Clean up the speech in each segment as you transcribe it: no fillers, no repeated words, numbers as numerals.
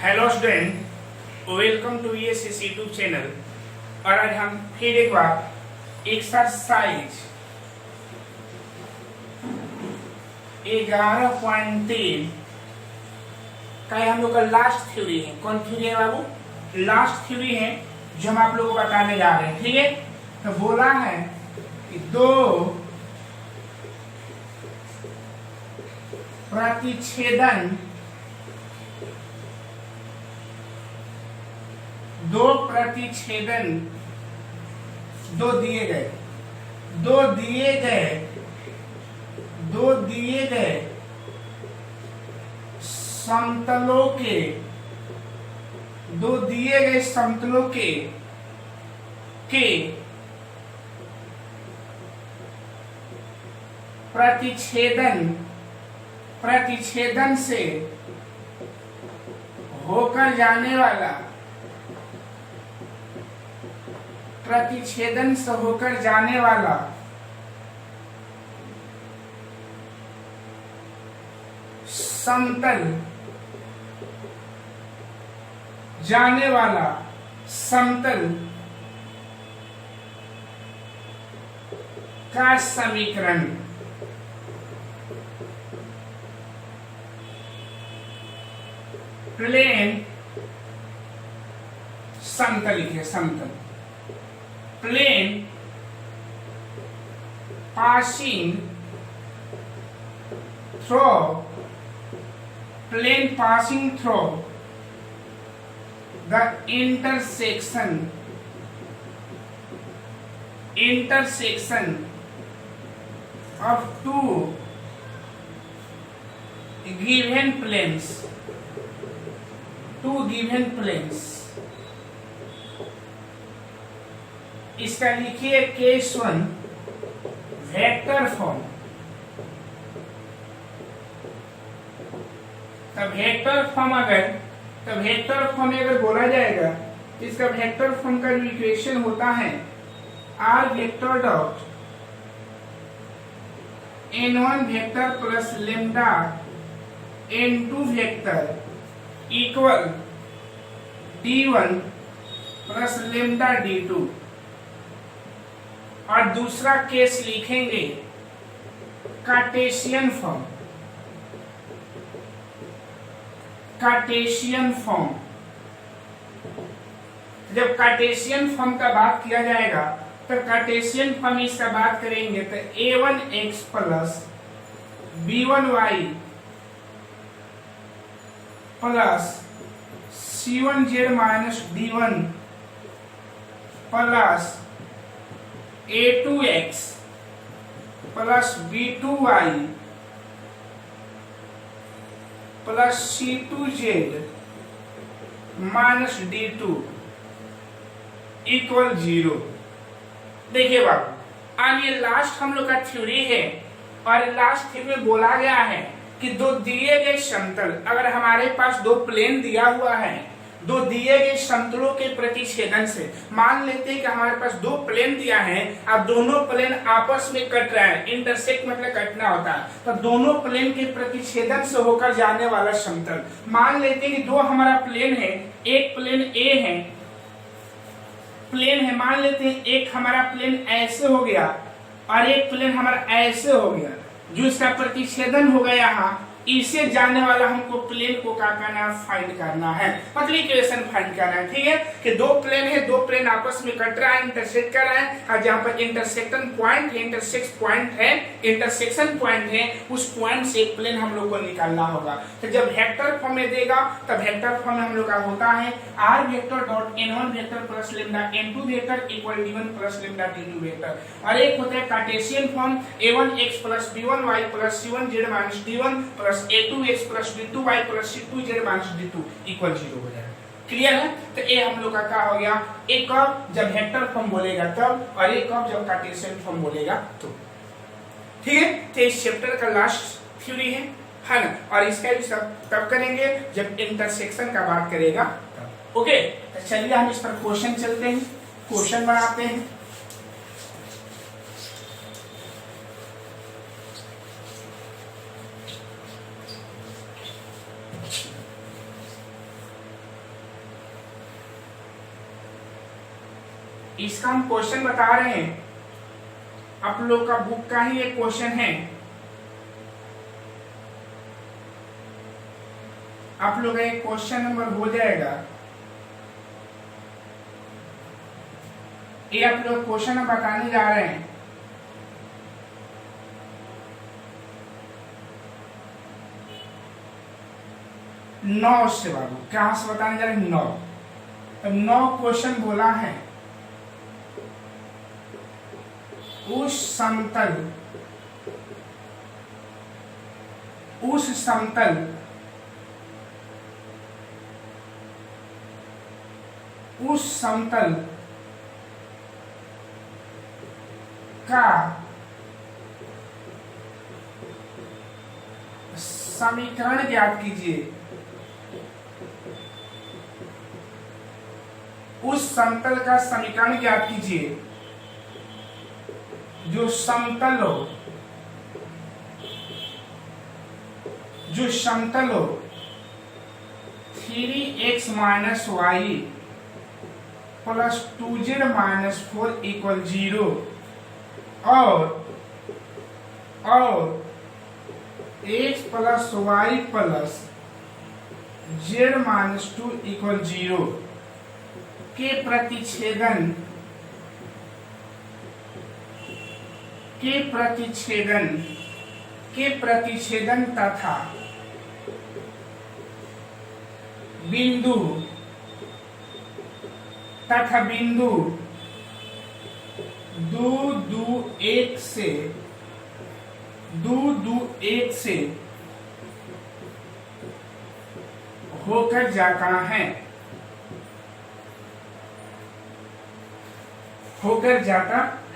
Hello student, welcome to ESS YouTube channel. और आज हम फिर एक बार एक्सरसाइज 11.3 का हम लोग का लास्ट थ्योरी है। कौन थ्योरी है बाबू? लास्ट थ्योरी है जो हम आप लोगों को बताने जा रहे हैं। ठीक है, तो बोला है कि दो प्रतिच्छेदन दो दिए गए समतलों के प्रतिच्छेदन से होकर जाने वाला समतल का समीकरण प्लेन समतल लिखे। समतल plane passing through the intersection of two given planes इसका लिखिए case 1 vector form. Vector form अगर बोला जाएगा तो इसका वेक्टर फॉर्म का जो इक्वेशन होता है r vector dot n1 vector plus lambda n2 vector equal d1 plus lambda d2। और दूसरा केस लिखेंगे कार्टेशियन फॉर्म। जब कार्टेशियन फॉर्म का बात किया जाएगा तो कार्टेशियन फॉर्म इसका बात करेंगे तो a1x plus b1y plus c1z minus d1 plus a2x plus b2y plus c2z minus d2 equal 0। देखिए बाबू, अब ये लास्ट हम लोग का थ्योरी है और लास्ट थ्योरी में बोला गया है कि दो दिए गए समतल, अगर हमारे पास दो प्लेन दिया हुआ है, दो दिए गए समतलों के प्रतिच्छेदन से, मान लेते हैं कि हमारे पास दो प्लेन दिया है, अब दोनों प्लेन आपस में कट रहा है, इंटरसेक्ट मतलब कटना होता है, तो दोनों प्लेन के प्रतिच्छेदन से होकर जाने वाला समतल। मान लेते हैं कि दो हमारा प्लेन है, एक प्लेन ए है, मान लेते हैं एक हमारा प्लेन ऐसे हो गया और एक प्लेन हमारा ऐसे हो गया, जो इसका प्रतिच्छेदन हो गया यहाँ, इसे जानने वाला हमको प्लेन को क्या करना है, फाइंड करना है, मतलब इक्वेशन फाइंड करना है। ठीक है, कि दो प्लेन है, दो प्लेन आपस में कट रहा है, इंटरसेक्ट कर रहा है, और जहाँ पर इंटरसेक्शन पॉइंट है, उस पॉइंट से एक प्लेन हम लोग को निकालना होगा। तो जब वेक्टर फॉर्म में देगा तब वेक्टर फॉर्म में हम लोग का होता है r vector dot n1 vector plus lambda n2 vector equal d1 plus lambda d2 vector. और एक होता है Cartesian form a1x plus b1y plus c1z minus d1 plus a2x plus b2y plus c2z minus d2 equal 0 हो जाएगा। Clear है? तो ये हम लोग का क्या हो गया, एक कब जब वेक्टर फॉर्म बोलेगा तब, और एक कब जब कार्टेशियन फॉर्म बोलेगा तो। ठीक है, तो इस चैप्टर का लास्ट थ्योरी है ना, और इसका भी सब तब करेंगे जब इंटरसेक्शन का बात करेगा तब। ओके, तो चलिए हम इस पर क्वेश्चन चलते हैं, क्वेश्चन बनाते हैं। इसका हम क्वेश्चन बता रहे हैं, आप लोग का बुक का ही एक क्वेश्चन है। आप लोग का एक क्वेश्चन नंबर हो जाएगा, ये आप लोग क्वेश्चन हम बताने जा रहे हैं। नौ से बाबू कहां से बताने जा रहे हैं? नौ। तो 9 क्वेश्चन बोला है। उस समतल का समीकरण ज्ञात कीजिए। उस समतल का समीकरण ज्ञात कीजिए जो समतल हो 3x minus y plus 2z minus 4 equal 0 और x plus y plus z minus 2 equal 0 के प्रतिच्छेदन तथा बिंदु 2 2 1 से होकर जाता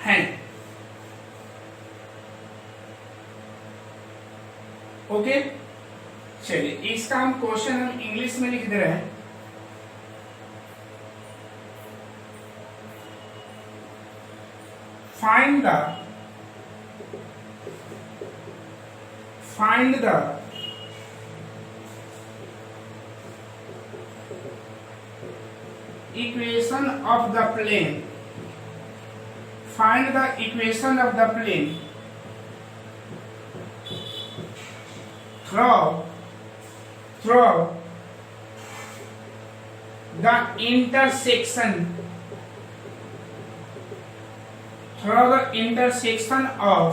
है। ओके, चलिए इसका हम क्वेश्चन हम इंग्लिश में लिख दे रहे हैं। Find the equation of the plane. Find the equation of the plane through the intersection of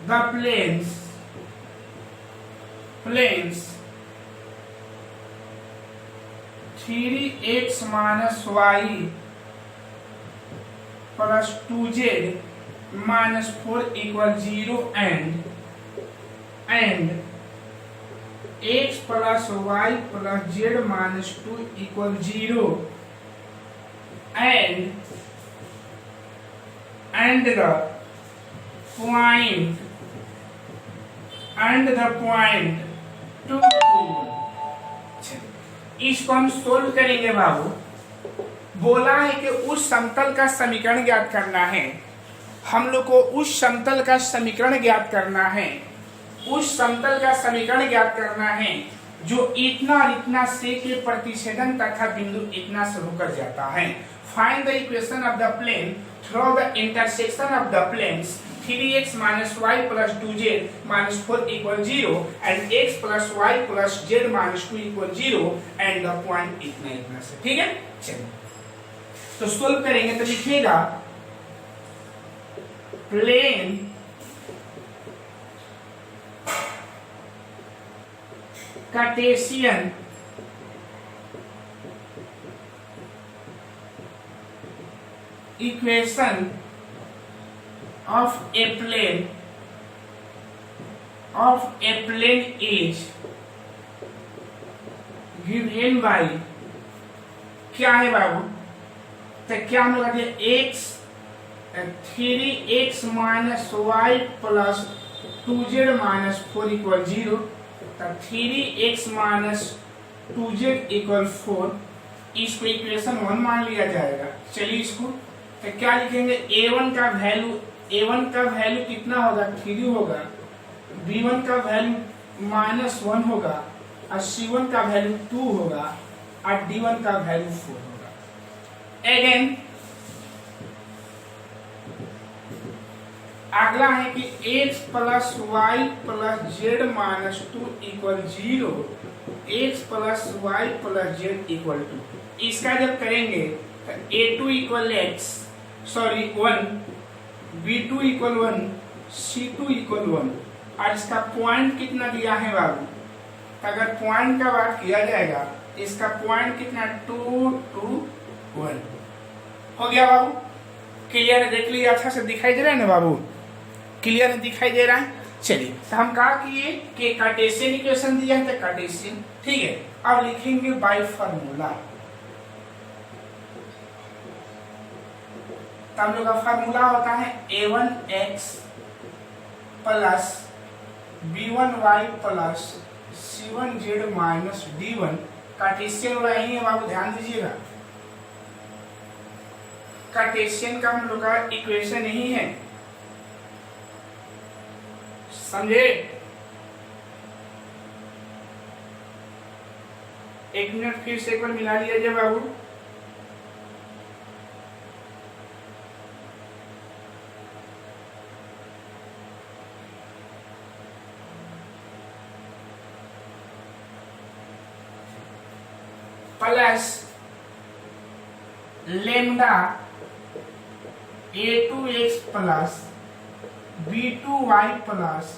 the planes 3x minus y plus 2z minus 4 equal 0 and x plus y plus z minus 2 equal 0 and the point 2 इसको हम solve करेंगे बाबू। बोला है कि उस समतल का समीकरण ज्ञात करना है, हम लोग को उस समतल का समीकरण ज्ञात करना है, उस समतल का समीकरण ज्ञात करना है जो इतना और इतना से के प्रतिच्छेदन तथा बिंदु इतना से होकर जाता है। Find the equation of the plane through the intersection of the planes 3x minus y plus 2z minus 4 equal 0 and x plus y plus z minus 2 equal 0 and the point इतना से। ठीक है, चलिए तो सोल्व करेंगे तो लिखिएगा plane cartesian equation of a plane is given by क्या है बाबू? तो क्या हम लोग x 3x minus y plus 2z minus 4 equal 0, तो 3x minus 2z equal 4, इसको इक्वेशन 1 मान लिया जाएगा। चलिए इसको तो क्या लिखेंगे? a1 का वैल्यू कितना होगा? 3 होगा, b1 का वैल्यू -1 होगा और c1 का वैल्यू 2 होगा और d1 का वैल्यू 4 होगा। अगेन अगला है कि x plus y plus z minus 2 equal 0, x plus y plus z equal 2। इसका जब करेंगे तो a2 equal x sorry 1, b2 equal 1, c2 equal 1। और इसका पॉइंट कितना दिया है बाबू, तो अगर पॉइंट का बात किया जाएगा इसका पॉइंट कितना 2 2 1 हो गया बाबू। क्लियर है, देख लीजिए अच्छा से दिखाई दे रहा है ना बाबू, क्लियर है दिखाई दे रहा है। चलिए तो हम कहा किए कि कार्टेशियन इक्वेशन दिया है तो कार्टेशियन, ठीक है। अब लिखेंगे बाय फार्मूला, तो हम लोग का फार्मूला होता है a1x plus b1y plus c1z minus d1। Cartesian वाला यही है बाबू, ध्यान दीजिएगा। कार्टेशियन का हम लोग का इक्वेशन यही है, समझे। एक मिनट फिर से एक बार मिला लिया जाए बाबू। Plus lambda a2x plus b2y plus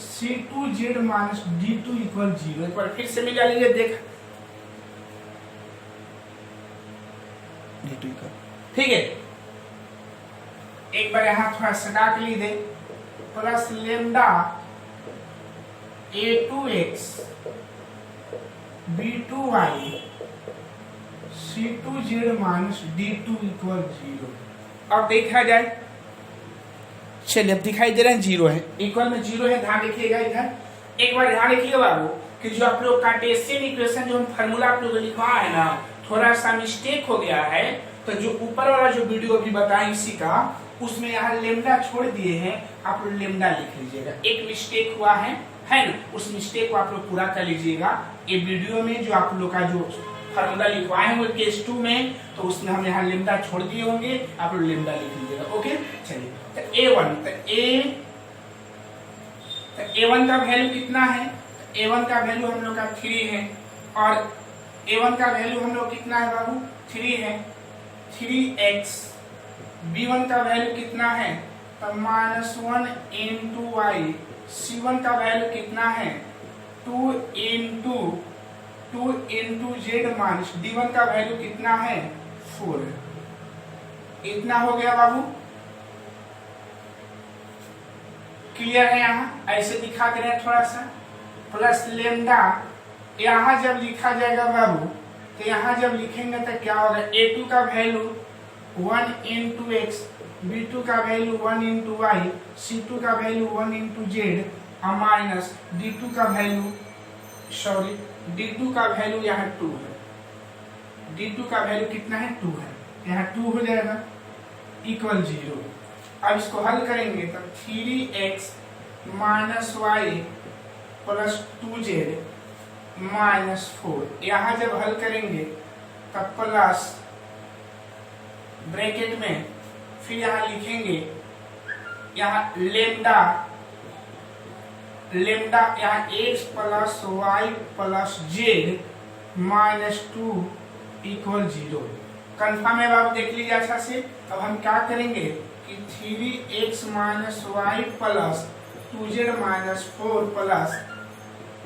c2z minus d2 equal 0। एक बार फिर से मिला लीजिए, देख d2 इक्वल, ठीक है। एक बार यहां थोड़ा सटा के लिख दे, plus lambda a2x b2y c2z minus d2 equal 0। अब देखा जाए, चलिए अब दिखाई दे रहा है 0 है, इक्वल में 0 है, ध्यान रखिएगा इधर। एक बार ध्यान रखिएगा बाबू कि जो आप लोग कार्टेशियन इक्वेशन जो फार्मूला आप लोग लिखवा है ना, थोड़ा सा मिस्टेक हो गया है। तो जो ऊपर वाला जो वीडियो अभी बताएं इसी का, उसमें यहाँ लेमडा छोड़ दिए हैं, आप लोग लेमडा लिख लीजिएगा। एक मिस्टेक हुआ है ना, उस मिस्टेक को आप लोग पूरा कर लीजिएगा। ये वीडियो में जो आप लोग का जो फार्मूला लिखवाए हैं वो केस 2 में, तो उसमें हम यहाँ लेमडा छोड़ दिए होंगे, आप लोग लेमडा लिख लीजिएगा। ओके चलिए, तो a1 तो a1 का वैल्यू कितना है, a1 का वैल्यू हम लोग का 3 है, और a1 का वैल्यू हम लोग कितना है बाबू 3 है, 3x। b1 का वैल्यू कितना है तो -1 इंटू y। c1 का वैल्यू कितना है 2 इंटू जेड माइनस d1 का वैल्यू कितना है 4। इतना हो गया बाबू, क्लियर है। यहाँ ऐसे दिखा दे रहे हैं थोड़ा सा। प्लस लेमडा यहाँ जब लिखा जाएगा बाबू, तो यहाँ जब लिखेंगे तो क्या होगा, a2 का वैल्यू 1 इंटू एक्स, b2 का वैल्यू 1 इंटू वाई, c2 का वैल्यू 1 इंटू जेड, और माइनस d2 का वैल्यू सॉरी d2 का वैल्यू यहाँ 2 है, d2 का वैल्यू कितना है 2 है, यहाँ 2 हो जाएगा इक्वल 0। अब इसको हल करेंगे तो 3x minus y plus 2z minus 4। यहाँ जब हल करेंगे तब प्लस ब्रैकेट में फिर यहाँ लिखेंगे, यहाँ लेमडा यहाँ x plus y plus z minus 2 equal 0। Confirm है बाबू, देख लीजिए अच्छा से। अब हम क्या करेंगे कि 3x minus y plus 2z minus 4 plus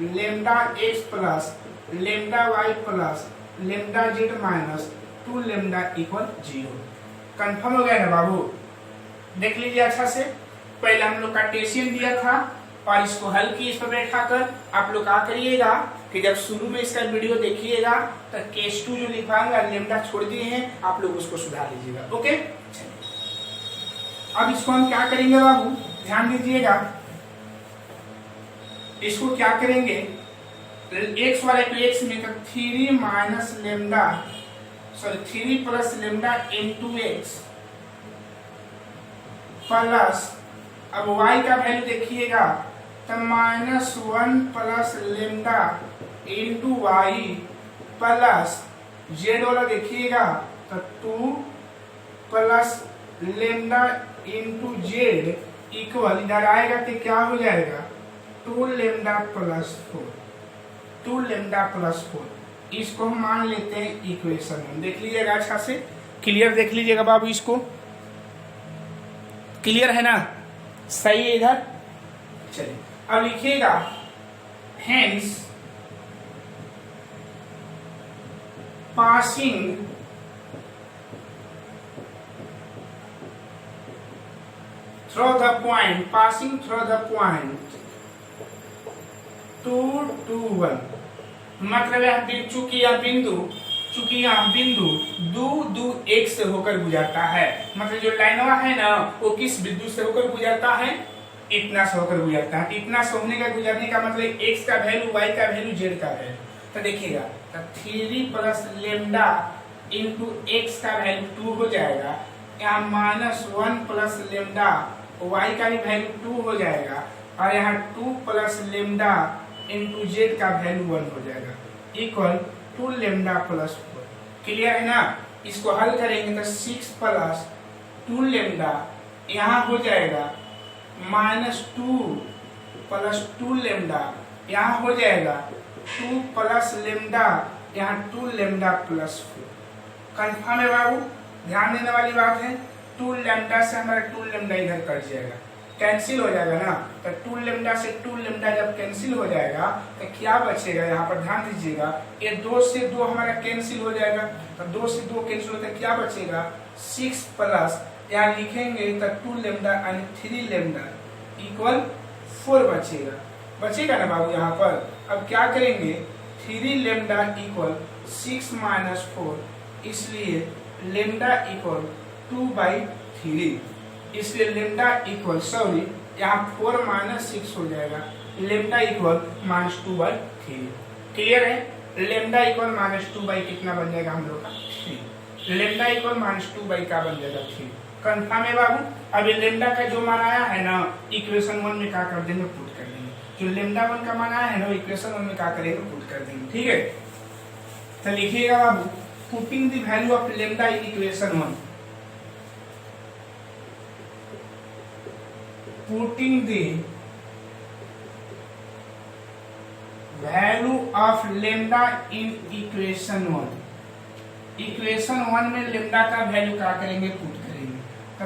lambda x plus lambda y plus lambda z minus 2 lambda equal 0। Confirm हो गया ना बाबू, देख लीजिए अच्छा से। पहले हम लोग कार्टेशियन दिया था और इसको हल किए, इस पर बैठाकर आप लोग क्या करिएगा कि जब शुरू में इसका वीडियो देखिएगा तो केस 2 जो लिखवाऊंगा लेमडा छोड़ दिए हैं, आप लोग उसको सुधार लीजिएगा। ओके अब इसको हम क्या करेंगे बाबू, ध्यान दीजिएगा। इसको क्या करेंगे, x वाले को x में 3 minus lambda sorry 3 plus lambda into x plus, अब y का वैल्यू देखिएगा तो -1 plus lambda into y plus z वाला देखिएगा तो 2 plus lambda into z equal इधर आएगा तो क्या हो जाएगा 2 लेमडा प्लस 4, 2 लेमडा प्लस 4। इसको हम मान लेते हैं इक्वेशन 1। देख लीजिएगा अच्छा से, क्लियर देख लीजिएगा बाबू, इसको क्लियर है ना, सही है इधर। चलिए अब लिखिएगा hence passing through the point, passing through the point 2 2 1, मतलब है चूंकि यह बिंदु दो एक से होकर गुजरता है, मतलब जो लाइनवा है ना वो किस बिंदु से होकर गुजरता है, इतना से होकर गुजरता है। इतना से होने का गुजरने का मतलब x का वैल्यू, y का वैल्यू, z का वैल्यू। तो देखिएगा तो 3 प्लस लेमडा इंटू एक्स का वैल्यू 2 हो जाएगा, यहाँ -1 प्लस लेमडा y का भी वैल्यू 2 हो जाएगा, और यहाँ 2 प्लस लेमडा इंटू जेड का वैल्यू 1 हो जाएगा, इक्वल 2 लेमडा प्लस 4। क्लियर है ना। इसको हल करेंगे तो 6 प्लस 2 लेमडा यहाँ हो जाएगा -2 प्लस 2 लेमडा, यहाँ हो जाएगा 2 प्लस लेमडा, यहाँ 2 लेमडा प्लस 4। कंफर्म है बाबू, ध्यान देने वाली बात है। 2 लेमडा से हमारा 2 लेमडा इधर कट जाएगा, कैंसिल हो जाएगा ना। तो 2 लेमडा से 2 लेमडा जब कैंसिल हो जाएगा तो क्या बचेगा, यहाँ पर ध्यान दीजिएगा, ये 2 से 2 हमारा कैंसिल हो जाएगा, तो 2 से 2 कैंसिल होता है, क्या बचेगा 6 प्लस, यहाँ लिखेंगे तो 2 लेमडा यानी 3 लेमडा इक्वल 4 बचेगा ना बाबू यहाँ पर। अब क्या करेंगे 3 लेमडा इक्वल 6 माइनस 4, इसलिए लेमडा इक्वल 2/3, इसलिए लेमडा इक्वल सॉरी यहाँ 4 माइनस 6 हो जाएगा, लेमडा इक्वल -2/3। क्लियर है। लेमडा इक्वल -2 कितना बन जाएगा हम लोग का 3, लेमडा इक्वल -2 का बन जाएगा 3। कंफर्म है बाबू। अब ये लेमडा का जो मान आया है ना इक्वेशन 1 में क्या कर देंगे, पुट कर देंगे। जो लेमडा 1 का मान आया है ना इक्वेशन 1 में क्या करेंगे, पुट कर देंगे। ठीक है, तो लिखिएगा बाबू putting the value of lambda in equation 1, putting the value of lambda in equation 1। Equation 1 में लेमडा का वैल्यू क्या करेंगे, पुट करेंगे। तो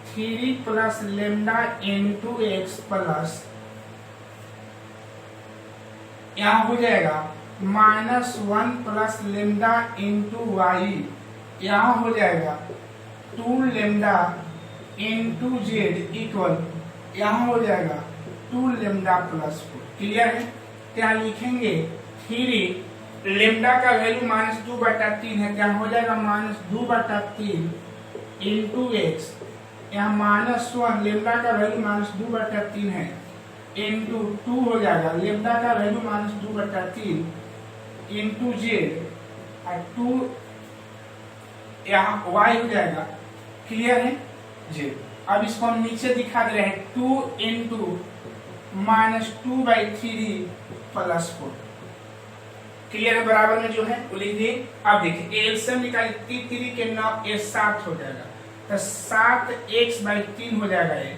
3 plus lambda into x plus यहाँ हो जाएगा -1 प्लस लेमडा इंटू वाई, यहाँ हो जाएगा 2 लेमडा इंटू जेड इक्वल यहाँ हो जाएगा 2 लेमडा प्लस 4। क्लियर है। क्या लिखेंगे 3 लेमडा का वैल्यू -2/3 है, क्या हो जाएगा -2/3 इंटू एक्स, यहाँ -1 लेमडा का वैल्यू -2/3 है इंटू 2 हो जाएगा, लेमडा का वैल्यू -2/3 इंटू जेड, और 2 यहाँ वाई हो जाएगा। क्लियर है जी। अब इसको हम नीचे दिखा दे रहे हैं 2 इंटू -2/3 प्लस 4। क्लियर है, बराबर में जो है वो लिख दिए। अब देखिए एलसीएम निकालिए, 3 के 9 ये 7 हो जाएगा, तो 7x/3 हो जाएगा ये,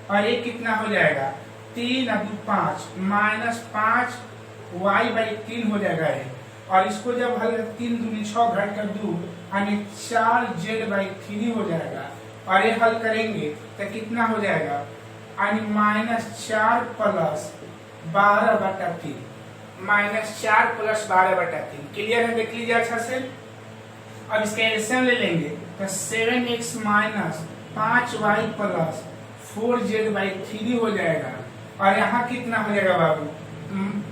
और ये कितना हो जाएगा 3 × 2 5 -5y/3 हो जाएगा ये, और इसको जब हल 3 दूनी 6 घट कर 2 यानी 4z/3 हो जाएगा, और ये हल करेंगे तो कितना हो जाएगा यानी -4 प्लस 12/3, -4 प्लस 12/3। क्लियर है, देख लीजिए अच्छा से। अब इसका एलसीएम ले लेंगे तो 7x minus 5y plus 4z/3 हो जाएगा, और यहाँ कितना हो जाएगा बाबू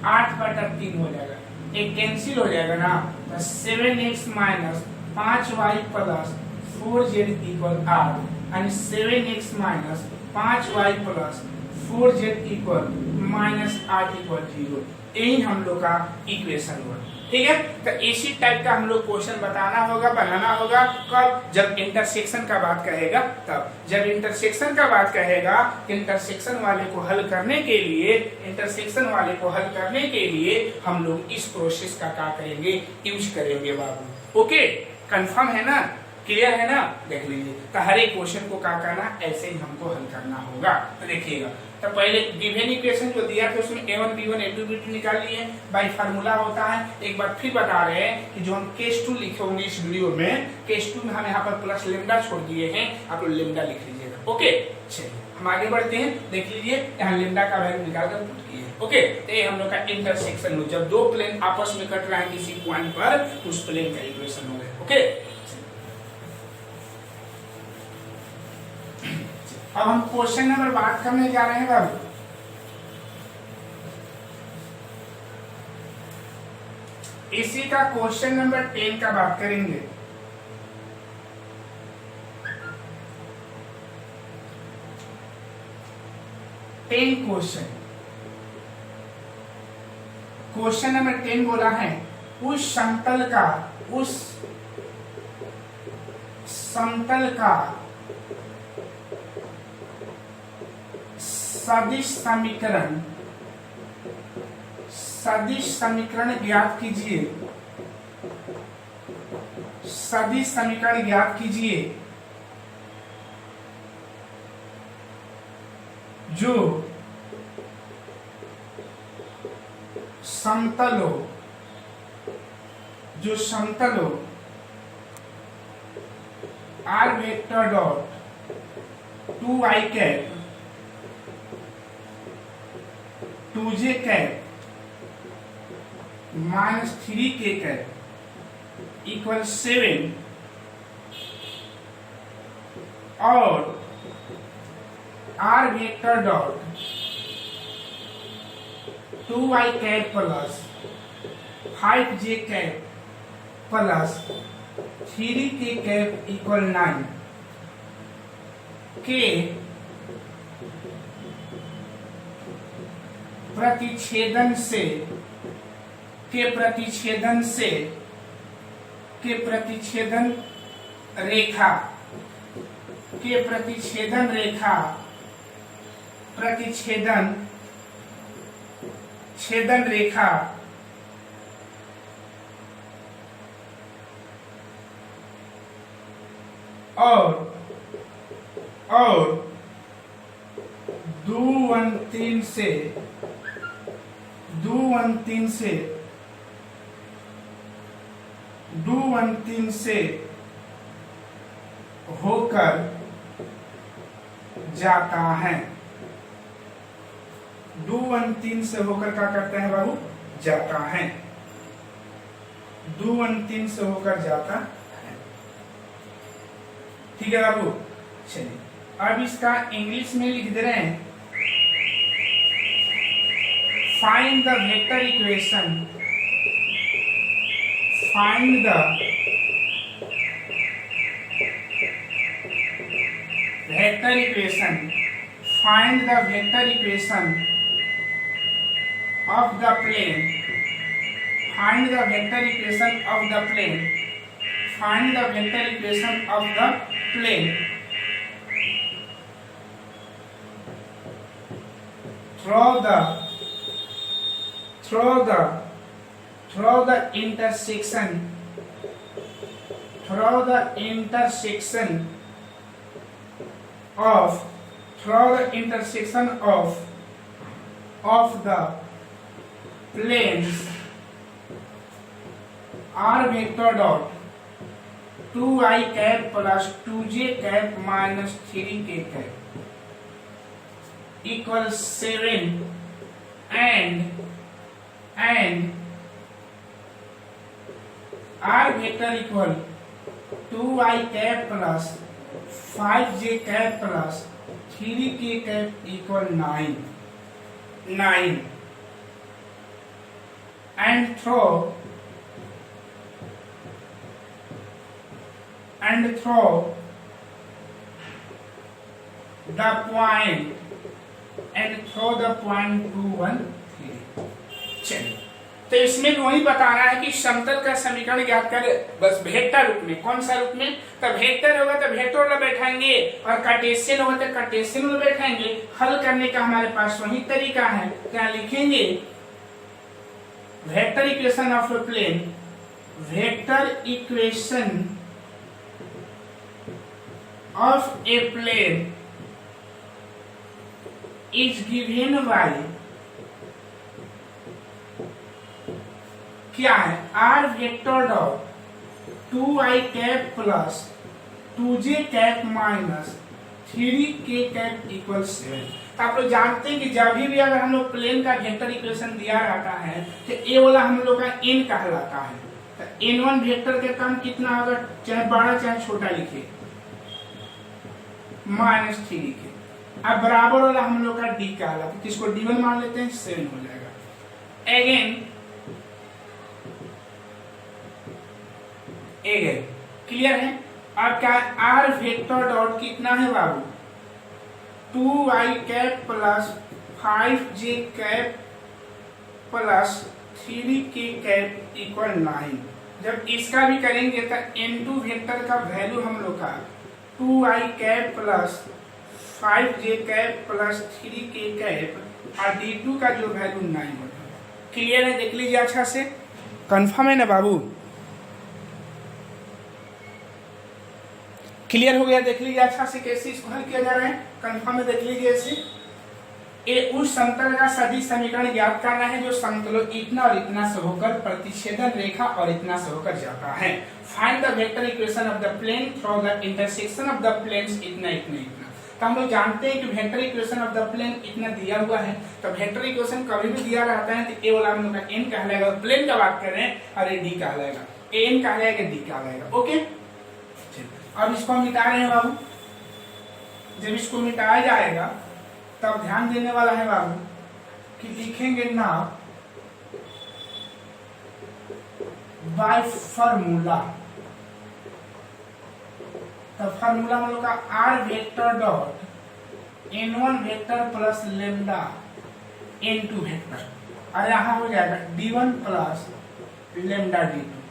8/3 हो जाएगा, एक कैंसिल हो जाएगा ना, तो 7x minus 5y plus 4z equal 8, यानी 7x minus 5y plus 4z equal -8 equal 0। यही हम लोग का इक्वेशन 1। ठीक है, तो इसी टाइप का हम लोग क्वेश्चन बताना होगा, बनाना होगा। कब, जब इंटरसेक्शन का बात कहेगा तब। जब इंटरसेक्शन का बात कहेगा, इंटरसेक्शन वाले को हल करने के लिए हम लोग इस प्रोसेस का क्या करेंगे, यूज करेंगे बाबू। ओके। कंफर्म है ना, क्लियर है ना, देख लीजिए। तो हर एक क्वेश्चन को क्या करना, ऐसे ही हमको हल करना होगा। तो देखिएगा, तो पहले गिवन इक्वेशन जो दिया था उसमें a1 b1 a2 b2 निकाल लिए, बाय फार्मूला होता है। एक बार फिर बता रहे हैं कि जो हम केस 2 लिखे होंगे इस वीडियो में, केस 2 में हम यहाँ पर प्लस लेमडा छोड़ दिए हैं, आप लोग लेमडा लिख लीजिएगा। ओके, चलिए हम आगे बढ़ते हैं। देख लीजिए यहाँ लेमडा का वैल्यू निकाल कर पुट किए। ओके, तो ये हम लोग का इंटरसेक्शन हो, जब दो प्लेन आपस में कट रहा है किसी पॉइंट पर, उस प्लेन का इक्वेशन हो गया। ओके, अब हम क्वेश्चन नंबर बात करने जा रहे हैं बाबू। इसी का क्वेश्चन नंबर 10 का बात करेंगे। क्वेश्चन नंबर 10 बोला है, उस समतल का सदिश समीकरण ज्ञात कीजिए। सदिश समीकरण ज्ञात कीजिए जो समतल हो r vector dot 2i cap 2j cap minus 3k cap equal 7 और r vector dot 2i cap plus 5j cap plus 3k cap equal 9 के प्रतिच्छेदन रेखा और दुवंतीन से होकर जाता है। दुवंतीन से होकर क्या करते हैं बाबू, जाता है। दुवंतीन से होकर जाता है, ठीक है बाबू। चलिए अब इसका इंग्लिश में लिख दे रहे हैं, find the vector equation, find the vector equation of the plane, find the vector equation of the plane, find the vector equation of the plane through the intersection of the planes r vector dot 2i cap plus 2j cap minus 3k cap equals 7 and r vector equal 2i cap plus 5j cap plus 3k cap equal 9 and throw the point 2 1 3। चलिए, तो इसमें वही बताना है कि समतल का समीकरण ज्ञात करे, बस वेक्टर रूप में। कौन सा रूप में, तो वेक्टर होगा तो वेक्टर में बैठाएंगे, और कार्टेशियन होगा तो कार्टेशियन में बैठाएंगे। हल करने का हमारे पास वही तरीका है। क्या लिखेंगे, vector equation of a plane vector equation of a plane is given by क्या है, r vector dot 2i cap plus 2j cap minus 3k cap equal 7। तो आप लोग जानते हैं कि जब भी अगर हम लोग प्लेन का वेक्टर इक्वेशन दिया रहता है तो ए वाला हम लोग का n कहलाता है। तो n1 वेक्टर के काम कितना होगा, चाहे बड़ा चाहे छोटा लिखे, -3 लिखे। अब बराबर वाला हम लोग का d कहलाता है, किसको d1 मान लेते हैं, 7 हो जाएगा। अगेन क्लियर है। अब क्या, आर वेक्टर डॉट कितना है बाबू, 2i cap plus 5j cap plus 3k cap equal 9। जब इसका भी करेंगे तो n2 वेक्टर का वैल्यू हम लोग का 2i cap plus 5j cap plus 3k cap और d2 का जो वैल्यू 9 होगा। क्लियर है, देख लीजिए अच्छा से, कंफर्म है ना बाबू, क्लियर हो गया। देख लीजिए अच्छा से कैसे इसको हल किया जा रहा है, कंफर्म है, देख लीजिए ऐसे। ए उस समतल का सदिश समीकरण ज्ञात करना है जो समतलों इतना और इतना से होकर प्रतिच्छेदन रेखा और इतना से होकर जाता है। Find the vector equation of the plane through the intersection of the planes इतना इतना इतना। तो हम लोग जानते हैं कि vector equation of the plane इतना दिया हुआ है, तो वेक्टर इक्वेशन कभी भी दिया रहता है तो ए वाला हम लोग का n कहलाएगा, प्लेन का बात कर रहे हैं, और ये d कहलाएगा, n कहलाएगा d कहलाएगा। ओके, अब इसको हम मिटा रहे हैं बाबू। जब इसको मिटाया जाएगा तब ध्यान देने वाला है बाबू कि लिखेंगे ना बाय फॉर्मूला। तब फॉर्मूला हम लोग का r vector dot n1 vector plus lambda n2 vector, और यहाँ हो जाएगा d1 प्लस लेमडा d2।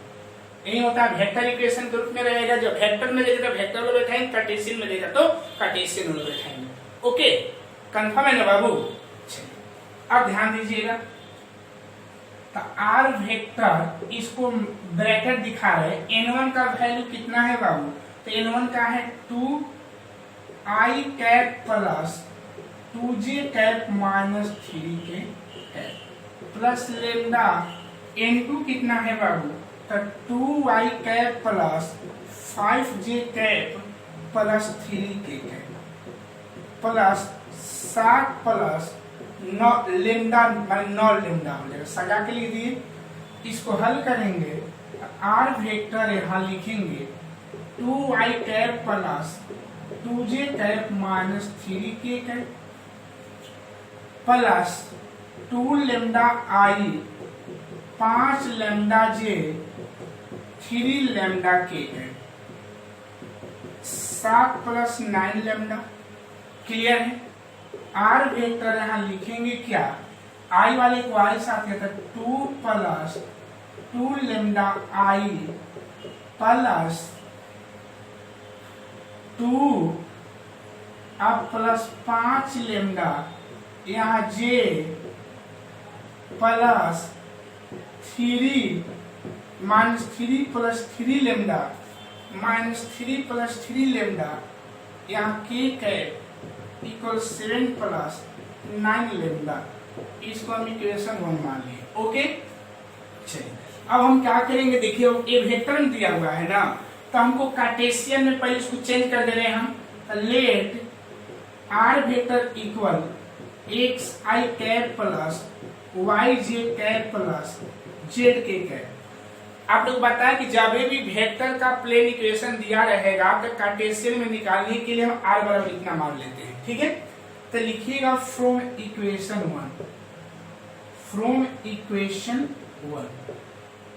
यही होता है वेक्टर इक्वेशन के रूप में रहेगा। जब वेक्टर में देगा तो वेक्टर में बैठाएंगे, कार्टेशियन में देगा तो कार्टेशियन में बैठाएंगे। ओके, कंफर्म है ना बाबू। अब ध्यान दीजिएगा, तो आर वेक्टर, इसको ब्रैकेट दिखा रहे हैं, n1 का वैल्यू कितना है बाबू, तो n1 का है 2i cap plus 2j cap minus 3k cap plus lambda. n2 कितना है बाबू, तो 2i cap plus 5j cap plus 3k cap plus 7 plus 9 lambda, 9 lambda हो जाएगा। सजा के लिए दिए, इसको हल करेंगे, आर वेक्टर यहाँ लिखेंगे 2i cap plus 2j cap minus 3k cap plus 2 lambda i 5 lambda j 3 lambda k है, 7 प्लस 9 लेमडा। क्लियर है। आर वेक्टर यहाँ लिखेंगे क्या, आई वाले को आई साथ है, 2 प्लस 2 लेमडा आई प्लस 2 अब प्लस 5 लेमडा यहाँ j plus 3 minus 3 plus 3 lambda minus 3 plus 3 lambda यहाँ k cap equal 7 plus 9 lambda. इसको हम इक्वेशन 1 मान लिए। ओके, चलिए अब हम क्या करेंगे, देखिए ये वेक्टर में दिया हुआ है ना, तो हमको कार्टेशियन में पहले इसको चेंज कर दे रहे हैं हम। Let r vector equal x i cap plus y j cap plus z k cap. आप लोग बताएं कि जब भी वेक्टर का प्लेन इक्वेशन दिया रहेगा तो कार्टेशियन में निकालने के लिए हम आर बराबर इतना मान लेते हैं। ठीक है, तो लिखिएगा फ्रॉम इक्वेशन 1, फ्रॉम इक्वेशन 1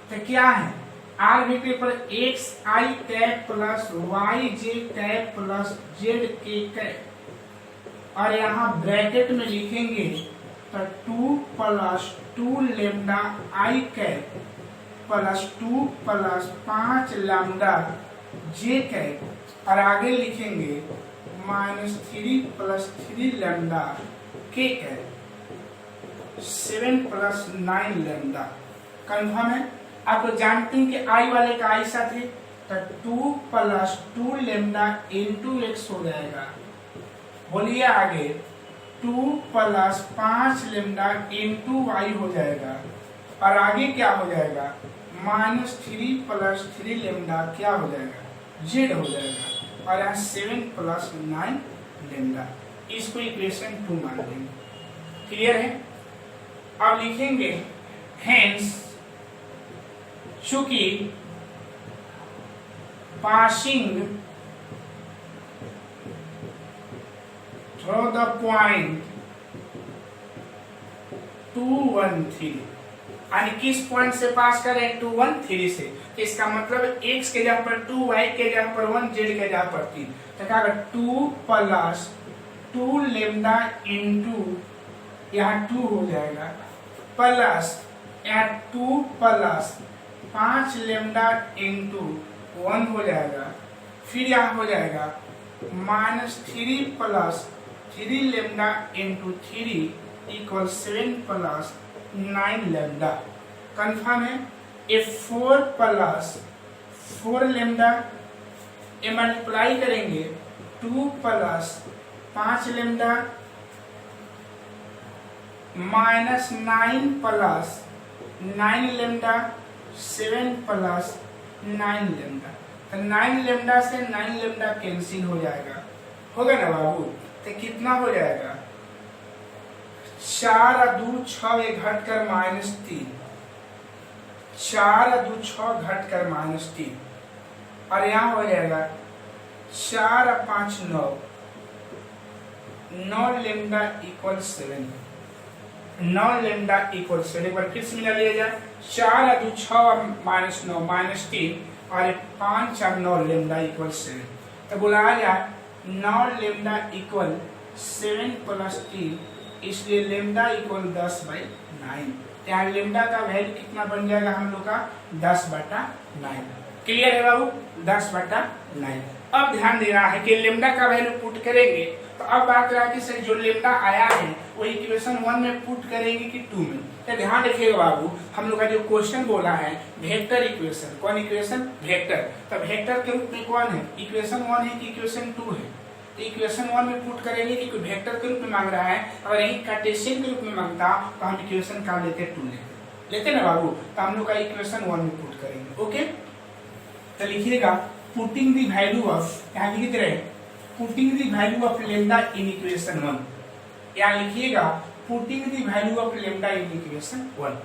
तो क्या है, आर वेक्टर पर x i cap plus y j cap plus z k cap, और यहाँ ब्रैकेट में लिखेंगे तो 2 plus 2 lambda I cap plus 2 plus 5 lambda J cap, और आगे लिखेंगे माइनस 3 प्लस 3 लेमडा के कैप 7 प्लस 9 लेमडा। कंफर्म है। आप लोग जानते हैं कि आई वाले का आई साथ है, तो 2 + 2 लेमडा इंटू एक्स हो जाएगा। बोलिए आगे 2 + 5 लेमडा इंटू वाई हो जाएगा, और आगे क्या हो जाएगा -3 + 3 लेमडा क्या हो जाएगा जेड हो जाएगा, और यहाँ 7 + 9 लेमडा, इसको इक्वेशन 2 मान लेंगे। क्लियर है? अब लिखेंगे हेंस चूंकि पासिंग थ्रू द पॉइंट 2 1 3, यानी किस पॉइंट से पास करें 2 1 3 से, तो इसका मतलब x के जगह पर 2, y के जगह पर 1, z के जगह पर 3, तो क्या होगा 2 + 2 लेमडा इंटू यहाँ 2 हो जाएगा, प्लस यहाँ 2 + 5 लेमडा इंटू 1 हो जाएगा, फिर यहाँ हो जाएगा -3 + 3 लेमडा इंटू 3 = 7 + 9 लेमडा। कंफर्म है? ये 4 + 4 लेमडा, ये मल्टीप्लाई करेंगे 2 + 5 लेमडा -9 + 9 लेमडा 7 + 9 लेमडा, तो 9 लेमडा से 9 लेमडा कैंसिल हो जाएगा, होगा ना बाबू? तो कितना हो जाएगा 4 और 2 6 घटकर -3, 4 और 2 6 घटकर -3, और यहाँ हो जाएगा 4 और 5 9, 9 लेमडा = 7, 9 लेमडा = 7। एक बार फिर से मिला लिया जाए, 4 और 2 6 और -9 -3, और 5 और 9 लेमडा = 7, तो बोला जाए 9 लेमडा = 7 + 3, इसलिए लेमडा = 10/9। यहाँ लेमडा का वैल्यू कितना बन जाएगा हम लोग का 10/9। क्लियर है बाबू? 10/9। अब ध्यान देना है कि लेमडा का वैल्यू पुट करेंगे, तो अब बात रहा कि सर जो लेमडा आया है वो इक्वेशन 1 में पुट करेंगे कि 2 में। तो ध्यान रखिएगा बाबू, हम लोग का जो क्वेश्चन बोला है वेक्टर इक्वेशन, कौन इक्वेशन? वेक्टर। तो वेक्टर के रूप में कौन है? इक्वेशन 1 है कि इक्वेशन 2 है? तो इक्वेशन 1 में पुट करेंगे कि वेक्टर के रूप में मांग रहा है, अगर यही कार्टेशियन के रूप में मांगता तो हम इक्वेशन का लेते 2 लेते ना बाबू, तो हम लोग का इक्वेशन 1 में पुट करेंगे। ओके, तो लिखिएगा पुटिंग द वैल्यू ऑफ, यहाँ लिख रहे हैं putting the value of lambda in equation 1, यहाँ लिखिएगा putting the value of lambda in equation 1।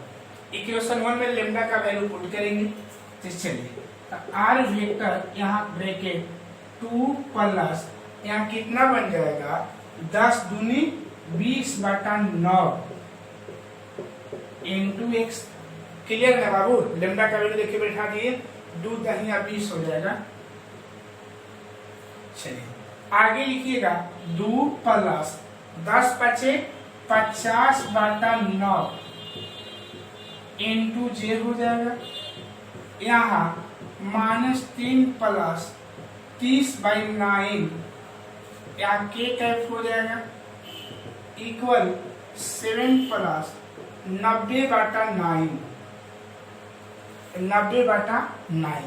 Equation 1 में लेमडा का वैल्यू पुट करेंगे, तो चलिए आर वेक्टर यहाँ ब्रैकेट 2 + यहाँ कितना बन जाएगा 10 दूनी 20/9 इंटू एक्स। क्लियर है बाबू? लेमडा का वैल्यू देखिए बैठा दिए, 2 दहिया 20 हो जाएगा। चलिए आगे लिखिएगा 2 + 10 × 50/9 इंटू जे हो जाएगा, यहाँ -3 + 30/9 यहाँ के कैप हो जाएगा इक्वल 7 + 90/9, 90/9।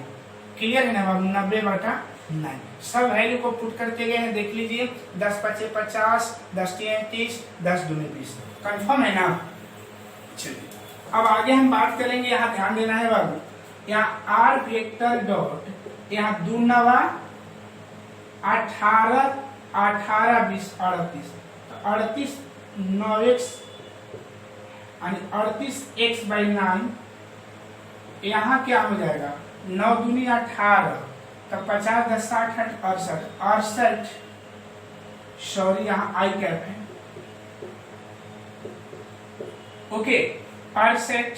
क्लियर है ना बाबू? 90/9 सब वैल्यू को पुट करते गए हैं, देख लीजिए 10 × 5 = 50, 10 × 3 = 30, 10 दूनी 20। कंफर्म है ना? चलिए अब आगे हम बात करेंगे, यहाँ ध्यान देना है बाबू, यहाँ आर वेक्टर डॉट यहाँ 2 × 9 = 18, 18 20 38, तो 38 9x यानी 38x/9, यहाँ क्या हो जाएगा 9 दूनी 18, तो 50 10 60 68, 68 सॉरी यहाँ आई कैप है, ओके 68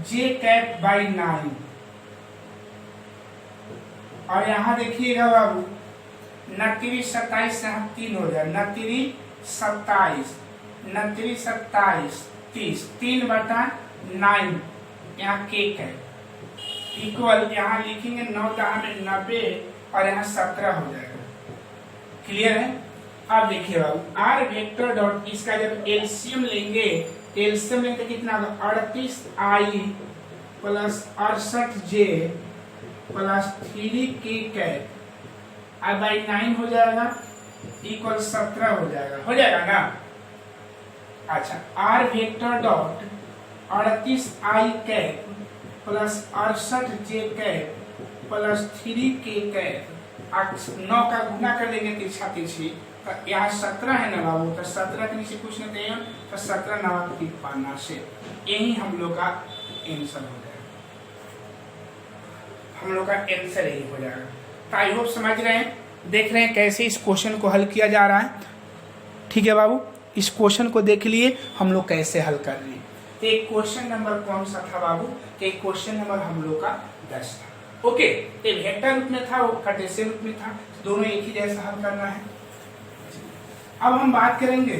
जे कैप/9, और यहाँ देखिएगा बाबू 29 27 यहाँ 3 हो जाए, 29 27 29 27 30, 3/9 यहाँ केक है इक्वल, यहाँ लिखेंगे 9 में 90 और यहाँ 17 हो जाएगा। क्लियर है? अब देखिए बाबू आर वेक्टर डॉट, इसका जब एलसीएम लेंगे तो कितना होगा 38i plus 68J plus 3K cap i by 9 हो जाएगा इक्वल 17 हो जाएगा ना। अच्छा, R vector dot 38I cap plus 68J cap plus 3K cap 9 का गुना कर देंगे तिरछा तिरछी, तो यहाँ 17 है ना बाबू, तो 17 के नीचे कुछ नहीं देगा, तो 17 नवा की पाना से यही हम लोग का आंसर हो जाएगा, हम लोग का आंसर यही हो जाएगा। तो आई होप समझ रहे हैं, देख रहे हैं कैसे इस क्वेश्चन को हल किया जा रहा है। ठीक है बाबू, इस क्वेश्चन को देख लिए हम लोग कैसे हल कर रहे हैं। तो एक क्वेश्चन नंबर कौन सा था बाबू, कि क्वेश्चन नंबर हम लोग का 10 था। ओके, ये वेक्टर रूप में था, वो कार्टेशियन रूप में था, दोनों एक ही जैसा हल करना है। अब हम बात करेंगे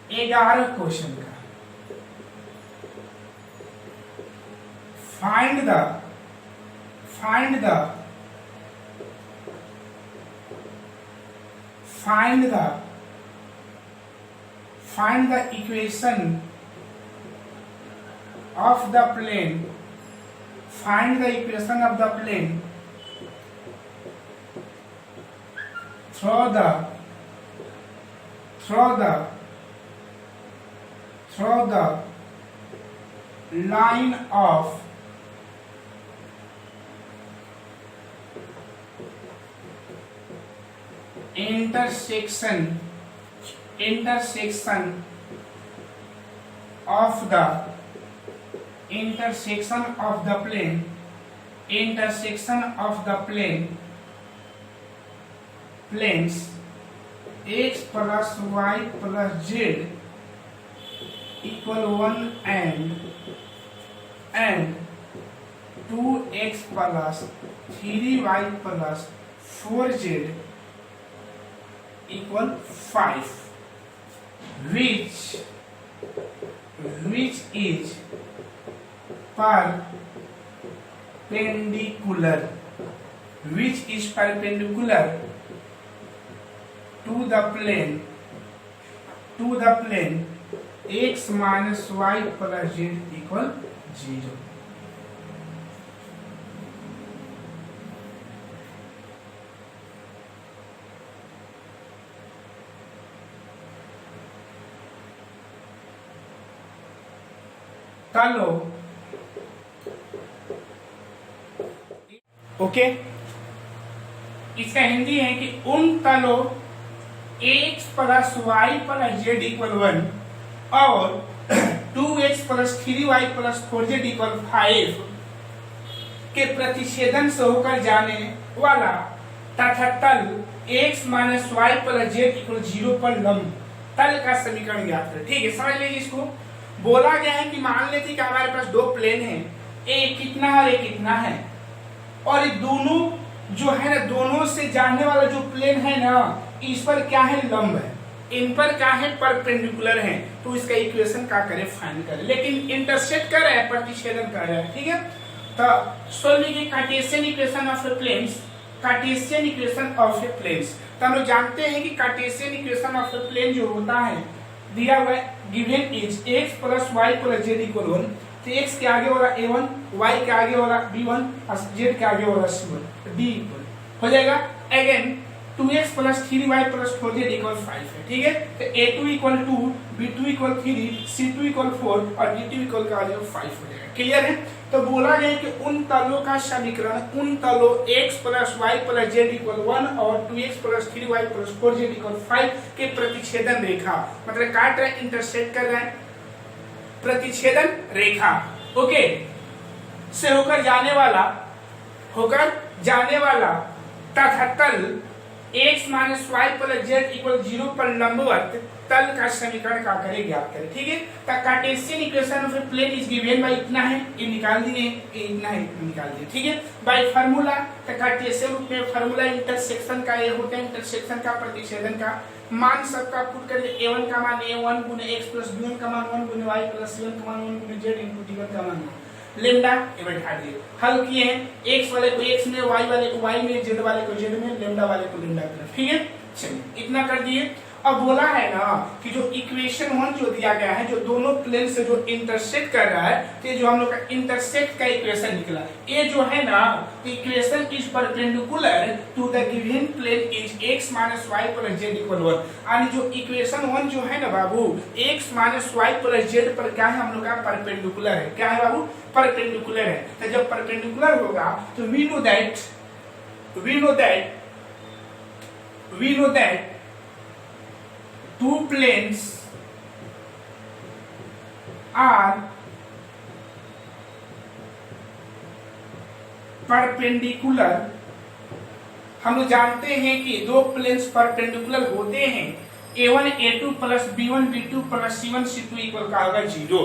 ग्यारह क्वेश्चन का। Find the equation of the plane. Find the equation of the plane through the line of intersection of the planes x plus y plus z equal 1 and 2x plus 3y plus 4z equal 5, which is perpendicular to the plane x minus y plus z equal 0। तलो okay, इसका हिंदी है कि उन तलों x plus y plus z equal 1 और 2x plus 3y plus 4z equal 5 के प्रतिच्छेदन से होकर जाने वाला तथा तल x minus y plus z equal 0 पर लंब तल का समीकरण ज्ञात करें। ठीक है, समझ लीजिए। इसको बोला गया है कि मान लेते कि हमारे पास दो प्लेन हैं, एक कितना और एक कितना है, और ये दोनों जो है ना, दोनों से जाने वाला जो प्लेन है ना, इस पर क्या है, लंब है, इन पर क्या है, परपेंडिकुलर है। तो इसका इक्वेशन क्या करें, फाइंड करें, लेकिन इंटरसेक्ट कर रहा है, प्रतिच्छेदन कर रहा है। ठीक है, तो solving the Cartesian equation of the planes, Cartesian equation of the planes. तो हम लोग जानते हैं कि Cartesian equation of the plane जो होता है, दिया हुआ है, given is x plus y plus z equal 1, तो x के आगे वाला a1, y के आगे वाला b1 और z के आगे वाला c1, d इक्वल हो जाएगा। Again 2x plus 3y plus 4z equal 5 है। ठीक है, तो a2 equal 2, b2 equal 3, c2 equal 4 और d2 इक्वल का 5 हो जाएगा। क्लियर है। तो बोला गया कि उन तलों का समीकरण, उन तलों x plus y plus z equal 1 और 2x plus 3y plus 4z equal 5 के प्रतिच्छेदन रेखा, मतलब काट रहा है, इंटरसेक्ट कर रहा है, प्रतिच्छेदन रेखा ओके से होकर जाने वाला तथा तल x minus y plus z equal 0 पर लंबवत तल का समीकरण का करें, ज्ञात करें। ठीक है, the Cartesian equation of a plane is given by इतना है, ये निकाल दिए, इतना है निकाल दिए। ठीक है, बाय फार्मूला, द कार्टेशियन रूप में फार्मूला इंटरसेक्शन का ये होता है, इंटरसेक्शन का, प्रतिच्छेदन का। मान सबका पुट कर दे, a1 का मान a1 गुने x प्लस b1 का मान 1 गुने y प्लस c1 का मान 1 गुने z इनटू d1 का मान लेम्डा, ये बैठा दिए। हल किए हैं, x वाले को x में, y वाले को y में, z वाले को z में, लेम्डा वाले को लेम्डा में। ठीक है, चलिए इतना कर दिए। अब बोला है ना कि जो इक्वेशन 1 जो दिया गया है, जो दोनों प्लेन से जो इंटरसेक्ट कर रहा है, तो जो हम लोग का इंटरसेक्ट का इक्वेशन निकला, ये जो है ना equation is perpendicular to the given plane is x - y + z = 1। यानी जो इक्वेशन 1 जो है ना बाबू, x - y + z पर क्या है हम लोग का परपेंडिकुलर है। क्या है बाबू? परपेंडिकुलर है। तो जब परपेंडिकुलर होगा तो we know that two planes are perpendicular। हम लोग जानते हैं कि दो प्लेन्स परपेंडिकुलर होते हैं। a1 a2 + b1 b2 + c1 c2 equal का होगा 0।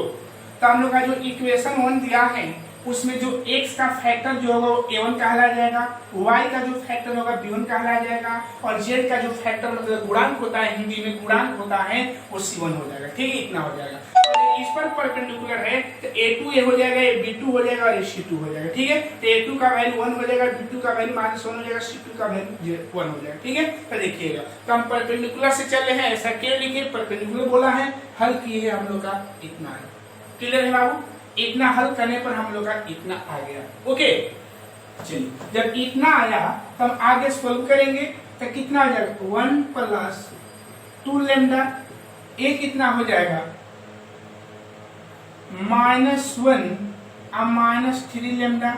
तो हम लोग का जो इक्वेशन 1 दिया है उसमें जो x का फैक्टर जो होगा वो a1 कहला जाएगा, y का जो फैक्टर होगा b1 कहला जाएगा, और z का जो फैक्टर मतलब गुणांक होता है, हिंदी में गुणांक होता है, वो c1 हो जाएगा। ठीक है, इतना हो जाएगा। और इस पर परपेंडिकुलर है तो a2 ये हो जाएगा, ये b2 हो जाएगा और ये c2 हो जाएगा। ठीक है, तो a2 का वैल्यू 1 हो जाएगा, b2 का वैल्यू -1 हो जाएगा, c2 का वैल्यू 1 हो जाएगा। ठीक है, तो देखिएगा तो हम परपेंडिकुलर से चल रहे हैं, ऐसा क्यों लिखे? परपेंडिकुलर बोला है, हल किए हम लोग का इतना है। क्लियर है बाबू? इतना हल करने पर हम लोग का इतना आ गया। ओके, चलिए जब इतना आया तो हम आगे सॉल्व करेंगे तो कितना आ जाएगा? 1 + 2 लैम्डा, ये कितना हो जाएगा? -1 और -3 लैम्डा,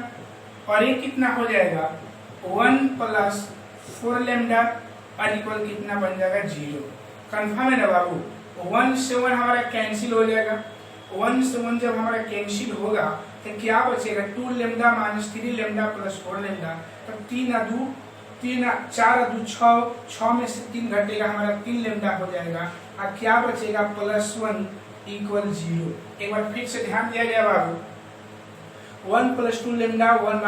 और ये कितना हो जाएगा? 1 + 4 लैम्डा और इक्वल कितना बन जाएगा? 0। कंफर्म है ना बाबू? 1 से 1 हमारा कैंसिल हो जाएगा। 1 से 1 जब हमारा कैंसिल होगा तो क्या बचेगा? 2 लैम्डा - 3 लैम्डा + 4 लैम्डा, तो 4 2 6 में से 3 घटेगा, हमारा 3 लैम्डा हो जाएगा। और क्या बचेगा? +1 = 0। एक बार फिर से ध्यान दिया गया बाबू, 1 + 2 लैम्डा, 1 -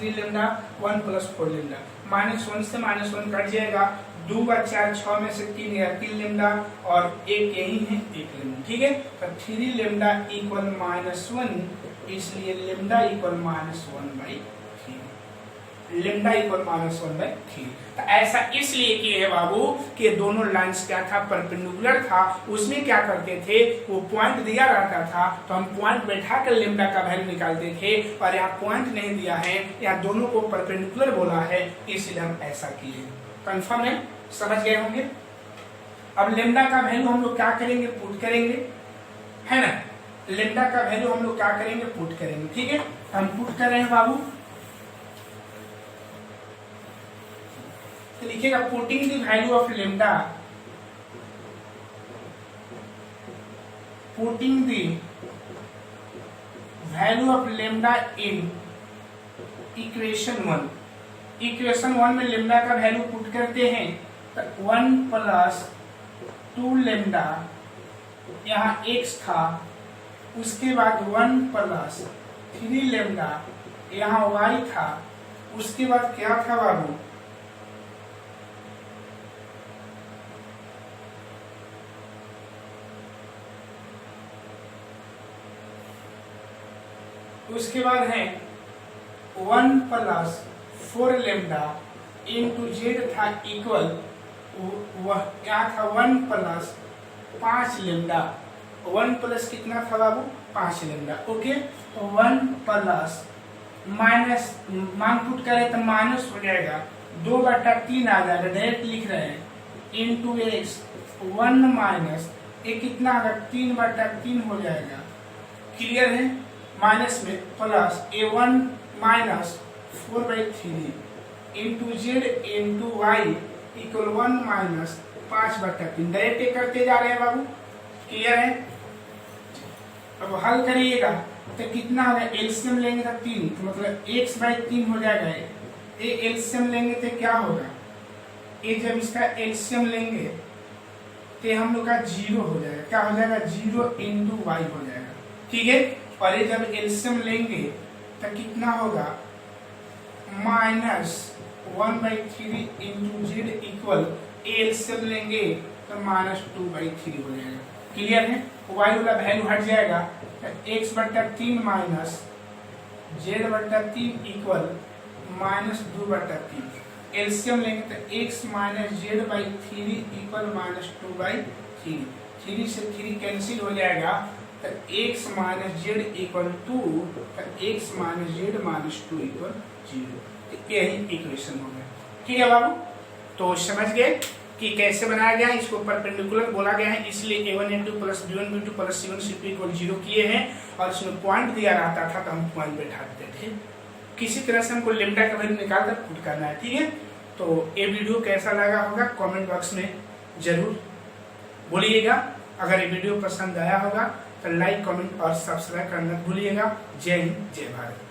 3 लैम्डा, 1 + 4 लैम्डा, -1 से -1 कट जाएगा, 2 × 4 6 में से 3 या 3 लैम्डा, और एक यही है 1 लैम्डा। ठीक है, तो 3 लैम्डा = -1, इसलिए लैम्डा = -1/3। लैम्डा = -1/3। तो ऐसा इसलिए किए है बाबू कि दोनों लाइंस क्या था? परपेंडिकुलर था। उसमें क्या करते थे? वो पॉइंट दिया रहता था तो हम पॉइंट बैठा कर लैम्डा का वैल्यू निकालते थे, और यहाँ पॉइंट नहीं दिया है, यहाँ दोनों को परपेंडिकुलर बोला है, इसलिए हम ऐसा किए। कंफर्म है? समझ गए होंगे? अब लैम्डा का वैल्यू हम लोग क्या करेंगे? पुट करेंगे, है ना? लैम्डा का वैल्यू हम लोग क्या करेंगे? पुट करेंगे। ठीक है, हम पुट कर रहे हैं बाबू, तो लिखिएगा putting the value of lambda, putting the value of lambda in equation 1। Equation 1 में लैम्डा का वैल्यू पुट करते हैं तो 1 + 2 लैम्डा, यहाँ x था, उसके बाद 1 + 3 लैम्डा, यहाँ y था, उसके बाद क्या था बाबू? उसके बाद है 1 + 4 लैम्डा इंटू z था इक्वल, वह क्या था? 1 + 5 लैम्डा। 1 प्लस कितना था बाबू? 5 लैम्डा। ओके, तो 1 + माइनस, मान पुट करें तो माइनस हो जाएगा, 2/3 आ जाएगा, डायरेक्ट लिख रहे हैं, इंटू x 1 - ये कितना होगा? 3/3 हो जाएगा। क्लियर है? माइनस में plus a1 - 4/3 into z into y = 1 - 5/3। Direct करते जा रहे हैं बाबू। क्लियर है? अब हल करिएगा तो कितना होगा? एलसीएम लेंगे तो 3, तो मतलब x/3 हो जाएगा। ये एलसीएम लेंगे तो क्या होगा? ये जब इसका एलसीएम लेंगे तो हम लोग का 0 हो जाएगा। क्या हो जाएगा? 0 इंटू y हो जाएगा। ठीक है, और ये जब एलसीएम लेंगे तो कितना होगा? -1/3 इंटू z इक्वल, एलसीएम लेंगे तो -2/3 हो जाएगा। क्लियर है? y वाला वैल्यू हट जाएगा तो x/3 - z/3 इक्वल -2/3। एलसीएम लेंगे तो x minus z by three equal minus two by three, three से थ्री कैंसिल हो जाएगा तो x minus z equal two, x minus z minus two equal zero. यही इक्वेशन हो गया। ठीक है बाबू, तो समझ गए कि कैसे बनाया गया है, इसको परपेंडिकुलर बोला गया है, इसलिए a1 a2 plus b1 b2 plus c1 c2 equal zero किए हैं। और इसमें पॉइंट दिया रहता था तो हम पॉइंट बैठाते थे, किसी तरह से हमको लेमडा का वैल्यू निकाल कर पुट करना है। ठीक है, तो ये वीडियो कैसा लगा होगा कमेंट बॉक्स में जरूर बोलिएगा। अगर ये वीडियो पसंद आया होगा तो लाइक कमेंट और सब्सक्राइब करना भूलिएगा। जय हिंद, जय भारत।